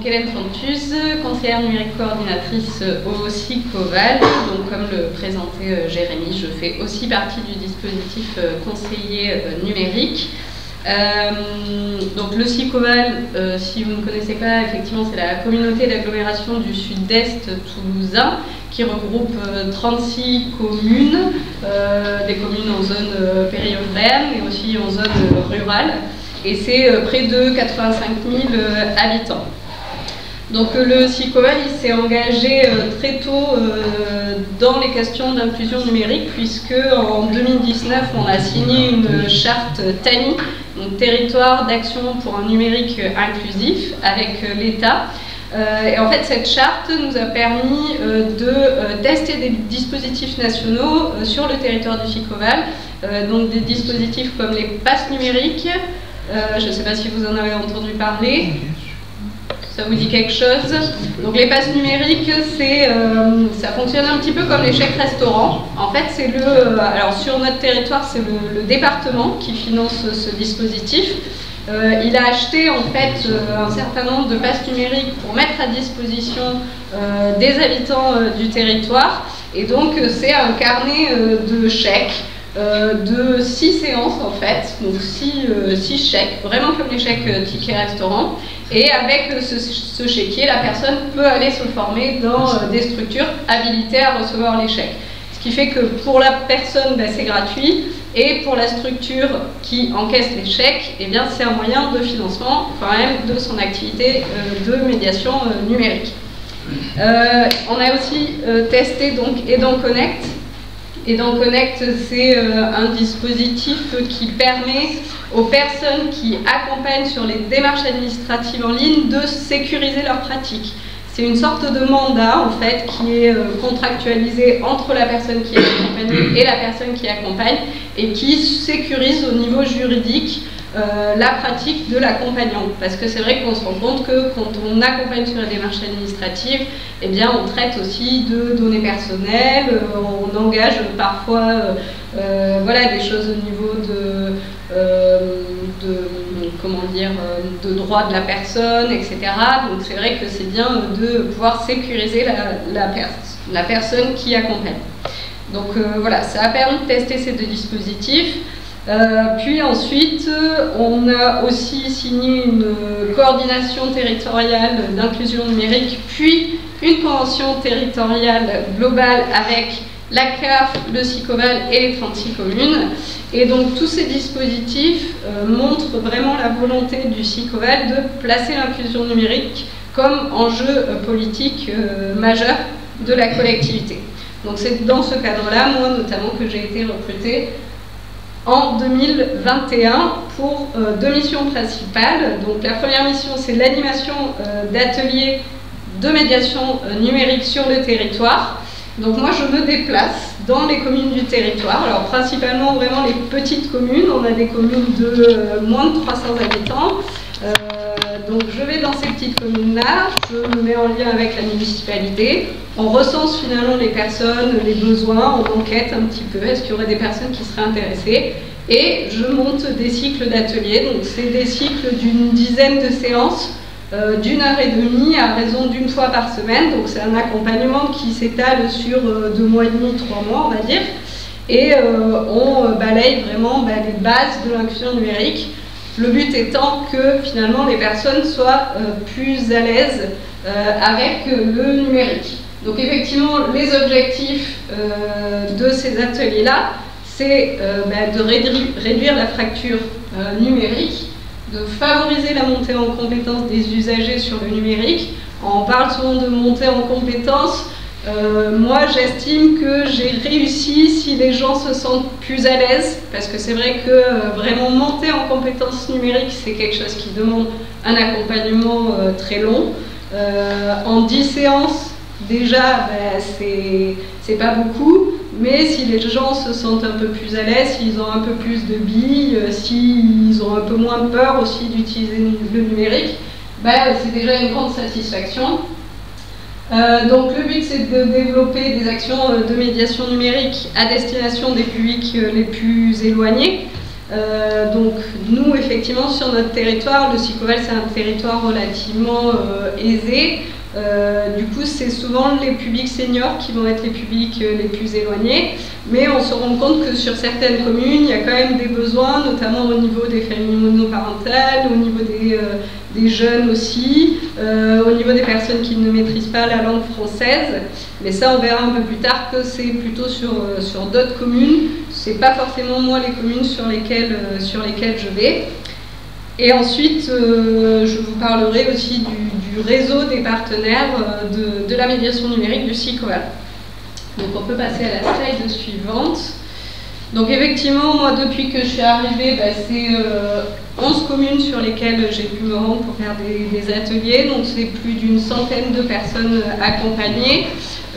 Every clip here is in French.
Hélène Fantus, conseillère numérique coordinatrice au SICOVAL. Donc, comme le présentait Jérémy, je fais aussi partie du dispositif conseiller numérique. Donc le SICOVAL, si vous ne connaissez pas, effectivement c'est la communauté d'agglomération du sud-est toulousain qui regroupe 36 communes, des communes en zone périurbaine mais aussi en zone rurale, et c'est près de 85 000 habitants. Donc le SICOVAL s'est engagé très tôt dans les questions d'inclusion numérique, puisque en 2019 on a signé une charte TANI, donc Territoire d'action pour un numérique inclusif, avec l'État. Et en fait cette charte nous a permis de tester des dispositifs nationaux sur le territoire du SICOVAL, donc des dispositifs comme les passes numériques. Je ne sais pas si vous en avez entendu parler. Ça vous dit quelque chose? Donc les passes numériques, ça fonctionne un petit peu comme les chèques restaurants. En fait, alors sur notre territoire, c'est le département qui finance ce dispositif. Il a acheté en fait un certain nombre de passes numériques pour mettre à disposition des habitants du territoire. Et donc c'est un carnet de chèques. De 6 séances en fait, donc 6 chèques, vraiment comme les chèques tickets restaurant, et avec ce chéquier, la personne peut aller se former dans des structures habilitées à recevoir les chèques. Ce qui fait que pour la personne, c'est gratuit, et pour la structure qui encaisse les chèques, eh bien c'est un moyen de financement quand même de son activité de médiation numérique. On a aussi testé donc Aidant Connect. Aidant Connect, c'est un dispositif qui permet aux personnes qui accompagnent sur les démarches administratives en ligne de sécuriser leurs pratiques. C'est une sorte de mandat en fait qui est contractualisé entre la personne qui est accompagnée et la personne qui accompagne, et qui sécurise au niveau juridique la pratique de l'accompagnant. Parce que c'est vrai qu'on se rend compte que quand on accompagne sur les démarches administratives, eh bien on traite aussi de données personnelles, on engage parfois voilà, des choses au niveau de droit de la personne, etc. Donc c'est vrai que c'est bien de pouvoir sécuriser la personne qui accompagne. Donc voilà, ça a permis de tester ces deux dispositifs. Puis ensuite, on a aussi signé une coordination territoriale d'inclusion numérique, puis une convention territoriale globale avec la CAF, le SICOVAL et les 36 communes. Et donc tous ces dispositifs montrent vraiment la volonté du SICOVAL de placer l'inclusion numérique comme enjeu politique majeur de la collectivité. Donc c'est dans ce cadre-là, moi notamment, que j'ai été recrutée en 2021 pour deux missions principales. Donc la première mission, c'est l'animation d'ateliers de médiation numérique sur le territoire. Donc moi je me déplace dans les communes du territoire, alors principalement vraiment les petites communes. On a des communes de moins de 300 habitants. Donc je vais dans ces petites communes-là, je me mets en lien avec la municipalité, on recense finalement les personnes, les besoins, on enquête un petit peu, est-ce qu'il y aurait des personnes qui seraient intéressées, et je monte des cycles d'ateliers. Donc c'est des cycles d'une dizaine de séances, d'1h30 à raison d'une fois par semaine. Donc c'est un accompagnement qui s'étale sur 2 mois et demi, 3 mois on va dire, et on balaye vraiment les bases de l'inclusion numérique. Le but étant que finalement les personnes soient plus à l'aise avec le numérique. Donc effectivement les objectifs de ces ateliers-là, c'est de réduire la fracture numérique, de favoriser la montée en compétence des usagers sur le numérique. On parle souvent de montée en compétence. Moi j'estime que j'ai réussi si les gens se sentent plus à l'aise, parce que c'est vrai que vraiment monter en compétences numériques, c'est quelque chose qui demande un accompagnement très long. En 10 séances déjà c'est pas beaucoup, mais si les gens se sentent un peu plus à l'aise, s'ils ont un peu plus de billes, s'ils ont un peu moins peur aussi d'utiliser le numérique, c'est déjà une grande satisfaction. Donc le but, c'est de développer des actions de médiation numérique à destination des publics les plus éloignés. Donc nous, effectivement, sur notre territoire, le Sicoval, c'est un territoire relativement aisé. Du coup, c'est souvent les publics seniors qui vont être les publics les plus éloignés, mais on se rend compte que sur certaines communes, il y a quand même des besoins, notamment au niveau des familles monoparentales, au niveau des jeunes aussi, au niveau des personnes qui ne maîtrisent pas la langue française. Mais ça, on verra un peu plus tard que c'est plutôt sur d'autres communes. C'est pas forcément moi les communes sur lesquelles je vais. Et ensuite, je vous parlerai aussi du réseau des partenaires de la médiation numérique du Sicoval. Donc on peut passer à la slide suivante. Donc effectivement, moi depuis que je suis arrivée, c'est 11 communes sur lesquelles j'ai pu me rendre pour faire des ateliers. Donc c'est plus d'une centaine de personnes accompagnées.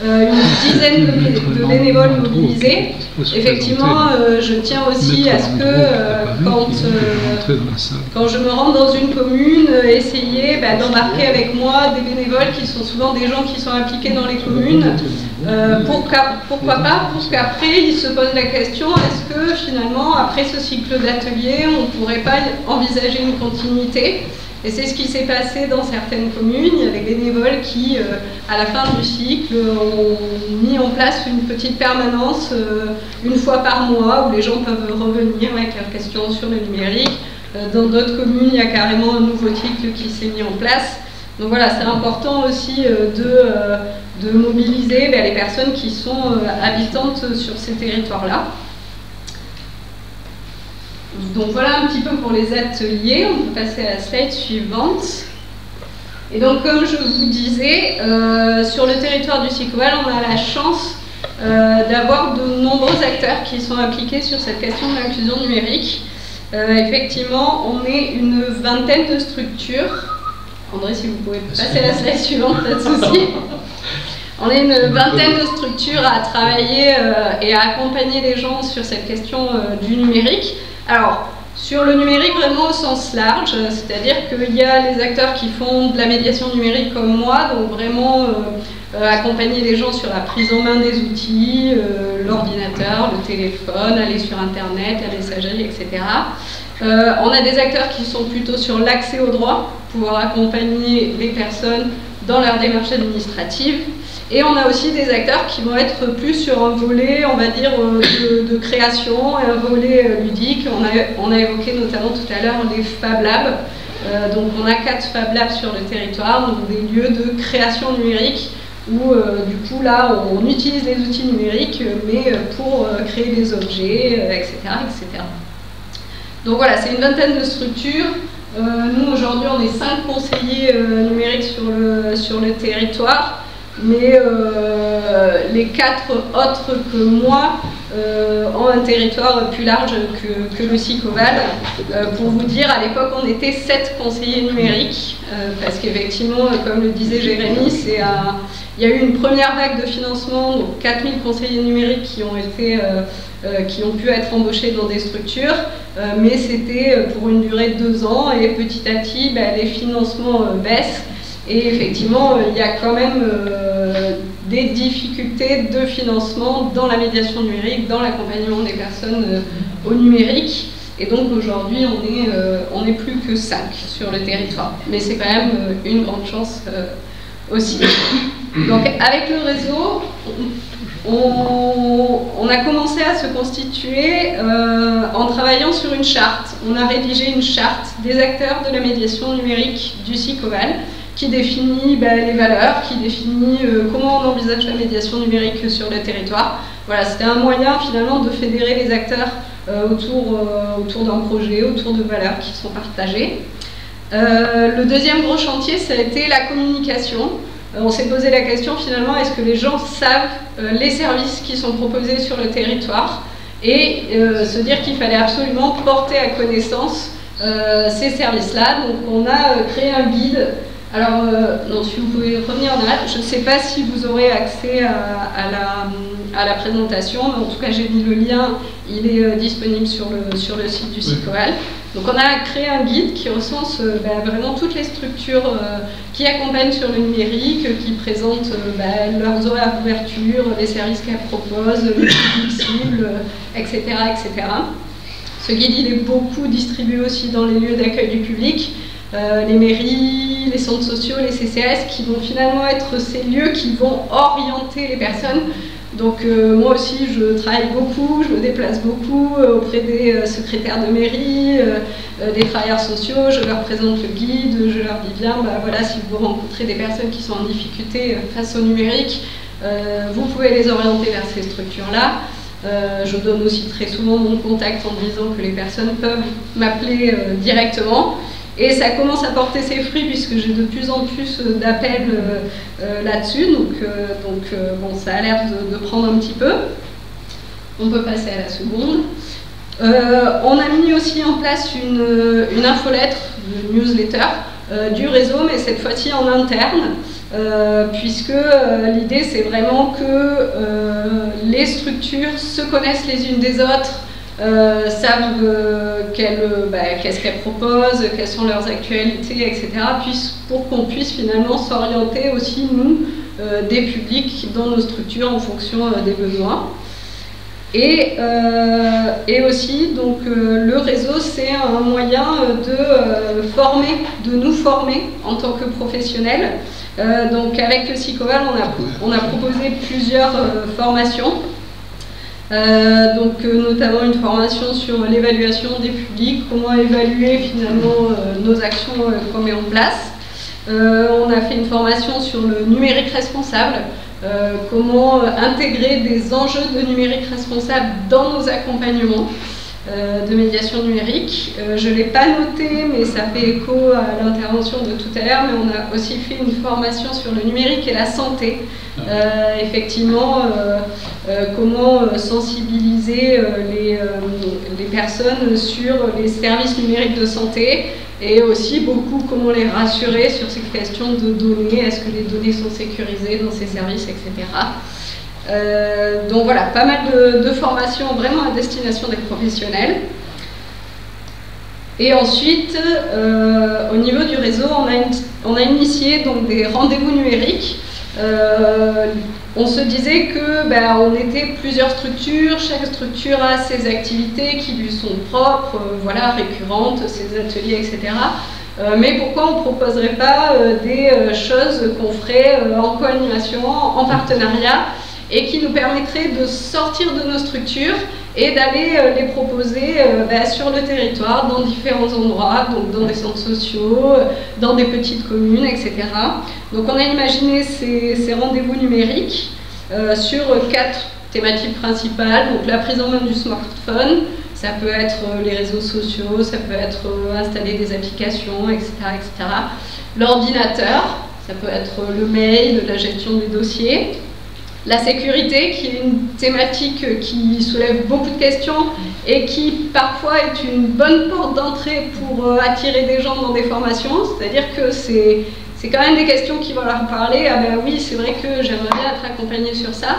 Une dizaine de bénévoles mobilisés. Effectivement, je tiens aussi à ce que quand je me rends dans une commune, essayer d'embarquer avec moi des bénévoles qui sont souvent des gens qui sont impliqués dans les communes. Pourquoi pas? Pour qu'après ils se posent la question, est-ce que finalement, après ce cycle d'ateliers, on ne pourrait pas envisager une continuité? Et c'est ce qui s'est passé dans certaines communes. Il y a des bénévoles qui, à la fin du cycle, ont mis en place une petite permanence une fois par mois où les gens peuvent revenir avec leurs questions sur le numérique. Dans d'autres communes, il y a carrément un nouveau cycle qui s'est mis en place. Donc voilà, c'est important aussi de mobiliser les personnes qui sont habitantes sur ces territoires-là. Donc voilà un petit peu pour les ateliers, on peut passer à la slide suivante. Et donc comme je vous disais, sur le territoire du Sicoval, on a la chance d'avoir de nombreux acteurs qui sont impliqués sur cette question de l'inclusion numérique. Effectivement, on est une vingtaine de structures. André, si vous pouvez passer à la slide suivante, pas de souci. On est une vingtaine de structures à travailler et à accompagner les gens sur cette question du numérique. Alors, sur le numérique vraiment au sens large, c'est-à-dire qu'il y a les acteurs qui font de la médiation numérique comme moi, donc vraiment accompagner les gens sur la prise en main des outils, l'ordinateur, le téléphone, aller sur Internet, la messagerie, etc. On a des acteurs qui sont plutôt sur l'accès au droit, pouvoir accompagner les personnes dans leur démarche administrative. Et on a aussi des acteurs qui vont être plus sur un volet, on va dire, de création et un volet ludique. On a évoqué notamment tout à l'heure les Fab Labs. Donc on a 4 Fab Labs sur le territoire, donc des lieux de création numérique où du coup là on utilise les outils numériques mais pour créer des objets, etc., etc. Donc voilà, c'est une vingtaine de structures. Nous aujourd'hui on est 5 conseillers numériques sur le territoire. Mais les 4 autres que moi ont un territoire plus large que le Sicoval. Pour vous dire, à l'époque, on était 7 conseillers numériques, parce qu'effectivement, comme le disait Jérémy, il y a eu une première vague de financement, donc 4000 conseillers numériques qui ont pu être embauchés dans des structures, mais c'était pour une durée de 2 ans, et petit à petit, les financements baissent. Et effectivement, il y a quand même des difficultés de financement dans la médiation numérique, dans l'accompagnement des personnes au numérique. Et donc aujourd'hui, on est plus que 5 sur le territoire. Mais c'est quand même une grande chance aussi. Donc avec le réseau, on a commencé à se constituer en travaillant sur une charte. On a rédigé une charte des acteurs de la médiation numérique du Sicoval, qui définit les valeurs, qui définit comment on envisage la médiation numérique sur le territoire. Voilà, c'était un moyen finalement de fédérer les acteurs autour d'un projet, autour de valeurs qui sont partagées. Le deuxième gros chantier, ça a été la communication. On s'est posé la question finalement, est-ce que les gens savent les services qui sont proposés sur le territoire, et se dire qu'il fallait absolument porter à connaissance ces services-là. Donc on a créé un guide. Alors, non, si vous pouvez revenir en arrière, je ne sais pas si vous aurez accès à la présentation, mais en tout cas j'ai mis le lien, il est disponible sur le site du Sicoval. Donc on a créé un guide qui recense vraiment toutes les structures qui accompagnent sur le numérique, qui présentent leurs horaires d'ouverture, les services qu'elles proposent, les publics cibles, etc., etc. Ce guide, il est beaucoup distribué aussi dans les lieux d'accueil du public, les mairies, les centres sociaux, les CCAS, qui vont finalement être ces lieux qui vont orienter les personnes. Donc moi aussi, je travaille beaucoup, je me déplace beaucoup auprès des secrétaires de mairie, des travailleurs sociaux, je leur présente le guide, je leur dis bien, bah, voilà, si vous rencontrez des personnes qui sont en difficulté face au numérique, vous pouvez les orienter vers ces structures-là. Je donne aussi très souvent mon contact en disant que les personnes peuvent m'appeler directement. Et ça commence à porter ses fruits puisque j'ai de plus en plus d'appels là-dessus. Donc bon, ça a l'air de prendre un petit peu. On peut passer à la seconde. On a mis aussi en place une infolettre, une newsletter du réseau, mais cette fois-ci en interne. Puisque l'idée c'est vraiment que les structures se connaissent les unes des autres, savent qu'est-ce qu'elles proposent, quelles sont leurs actualités, etc. Pour qu'on puisse finalement s'orienter aussi, nous, des publics dans nos structures en fonction des besoins. Et aussi, donc, le réseau, c'est un moyen de nous former en tant que professionnels. Donc avec le SICOVAL, on a proposé plusieurs formations. Notamment une formation sur l'évaluation des publics, comment évaluer finalement nos actions qu'on met en place. On a fait une formation sur le numérique responsable, comment intégrer des enjeux de numérique responsable dans nos accompagnements de médiation numérique. Je ne l'ai pas noté, mais ça fait écho à l'intervention de tout à l'heure, mais on a aussi fait une formation sur le numérique et la santé. Effectivement, comment sensibiliser les personnes sur les services numériques de santé et aussi beaucoup comment les rassurer sur ces questions de données, est-ce que les données sont sécurisées dans ces services, etc. Donc voilà, pas mal de formations vraiment à destination des professionnels. Et ensuite, au niveau du réseau, on a initié donc des rendez-vous numériques. On se disait que on était plusieurs structures, chaque structure a ses activités qui lui sont propres, voilà, récurrentes, ses ateliers, etc. Mais pourquoi on ne proposerait pas des choses qu'on ferait en co-animation, en partenariat, et qui nous permettraient de sortir de nos structures et d'aller les proposer sur le territoire, dans différents endroits, donc dans des centres sociaux, dans des petites communes, etc. Donc on a imaginé ces rendez-vous numériques sur 4 thématiques principales, donc la prise en main du smartphone, ça peut être les réseaux sociaux, ça peut être installer des applications, etc. etc. L'ordinateur, ça peut être le mail, la gestion des dossiers. La sécurité, qui est une thématique qui soulève beaucoup de questions et qui parfois est une bonne porte d'entrée pour attirer des gens dans des formations, c'est-à-dire que c'est quand même des questions qui vont leur parler, ah ben oui, c'est vrai que j'aimerais bien être accompagnée sur ça.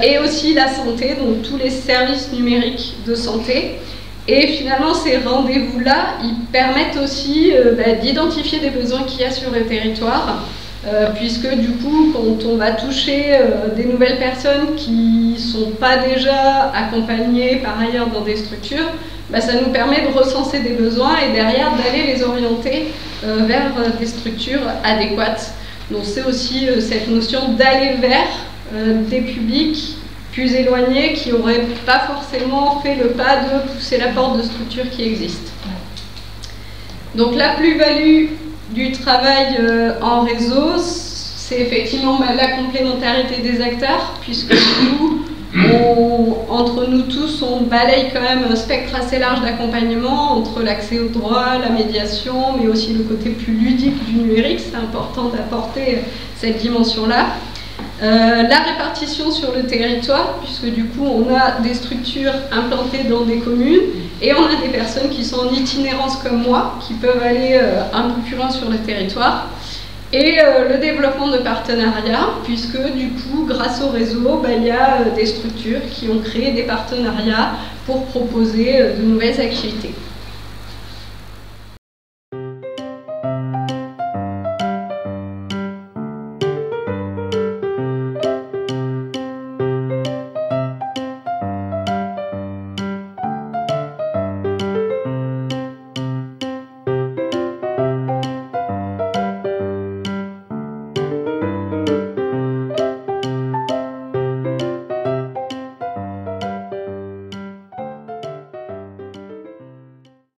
Et aussi la santé, donc tous les services numériques de santé. Et finalement, ces rendez-vous-là, ils permettent aussi d'identifier des besoins qu'il y a sur le territoire. Puisque du coup, quand on va toucher des nouvelles personnes qui ne sont pas déjà accompagnées par ailleurs dans des structures, ça nous permet de recenser des besoins et derrière d'aller les orienter vers des structures adéquates. Donc c'est aussi cette notion d'aller vers des publics plus éloignés qui n'auraient pas forcément fait le pas de pousser la porte de structures qui existent. Donc la plus-value du travail en réseau, c'est effectivement la complémentarité des acteurs, puisque nous, entre nous tous, on balaye quand même un spectre assez large d'accompagnement entre l'accès au droit, la médiation, mais aussi le côté plus ludique du numérique. C'est important d'apporter cette dimension-là. La répartition sur le territoire, puisque du coup on a des structures implantées dans des communes et on a des personnes qui sont en itinérance comme moi, qui peuvent aller un peu plus loin sur le territoire. Et le développement de partenariats, puisque du coup, grâce au réseau, il y a des structures qui ont créé des partenariats pour proposer de nouvelles activités.